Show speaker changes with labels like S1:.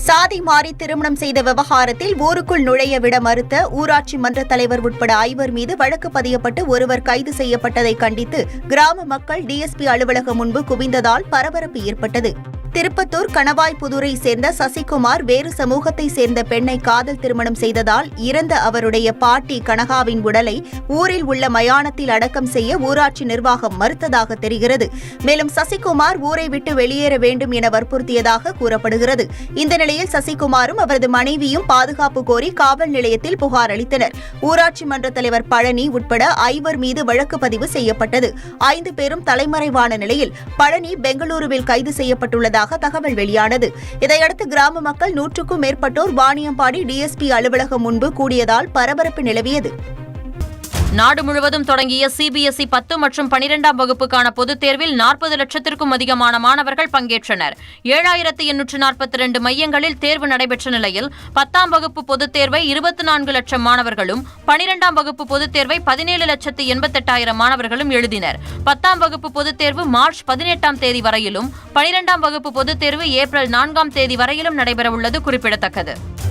S1: சாதி மாறி திருமணம் செய்த விவகாரத்தில் ஊருக்குள் நுழைய விட மறுத்த ஊராட்சி மன்ற தலைவர் உட்பட 5 மீது வழக்கு பதியப்பட்டு ஒருவர் கைது செய்யப்பட்டதை கண்டித்து கிராம மக்கள் டிஎஸ்பி அலுவலகம் முன்பு குவிந்ததால் பரபரப்பு ஏற்பட்டது. திருப்பத்தூர் கணவாய்புதூரை சேர்ந்த சசிகுமார் வேறு சமூகத்தை சேர்ந்த பெண்ணை காதல் திருமணம் செய்ததால் இறந்த அவருடைய பாட்டி கனகாவின் உடலை ஊரில் உள்ள மயானத்தில் அடக்கம் செய்ய ஊராட்சி நிர்வாகம் மறுத்ததாக தெரிகிறது. மேலும் சசிகுமார் ஊரை விட்டு வெளியேற வேண்டும் என வற்புறுத்தியதாக கூறப்படுகிறது. இந்த நிலையில் சசிகுமாரும் அவரது மனைவியும் பாதுகாப்பு கோரி காவல் நிலையத்தில் புகார் அளித்தனர். ஊராட்சி மன்ற தலைவர் பழனி உட்பட 5 மீது வழக்கு பதிவு செய்யப்பட்டது. 5 பேரும் தலைமறைவான நிலையில் பழனி பெங்களூருவில் கைது செய்யப்பட்டுள்ளதாக தகவல் வெளியானது. இதையடுத்து கிராம மக்கள் 100க்கும் மேற்பட்டோர் வாணியம்பாடி டிஎஸ்பி அலுவலகம் முன்பு கூடியதால் பரபரப்பு நிலவியது.
S2: நாடு முழுவதும் தொடங்கிய சிபிஎஸ்இ 10 மற்றும் 12ஆம் வகுப்புக்கான பொதுத் தேர்வில் 40 லட்சத்திற்கும் அதிகமான மாணவர்கள் பங்கேற்றனர். 7842 மையங்களில் தேர்வு நடைபெற்ற நிலையில் 10ஆம் வகுப்பு பொதுத் தேர்வை 24 லட்சம் மாணவர்களும் 12ஆம் வகுப்பு பொதுத் தேர்வை 17,88,000 மாணவர்களும் எழுதினர். 10ஆம் வகுப்பு பொதுத் தேர்வு மார்ச் 18ஆம் தேதி வரையிலும் 12ஆம் வகுப்பு பொதுத் தேர்வு ஏப்ரல் 4ஆம் தேதி வரையிலும் நடைபெறவுள்ளது குறிப்பிடத்தக்கது.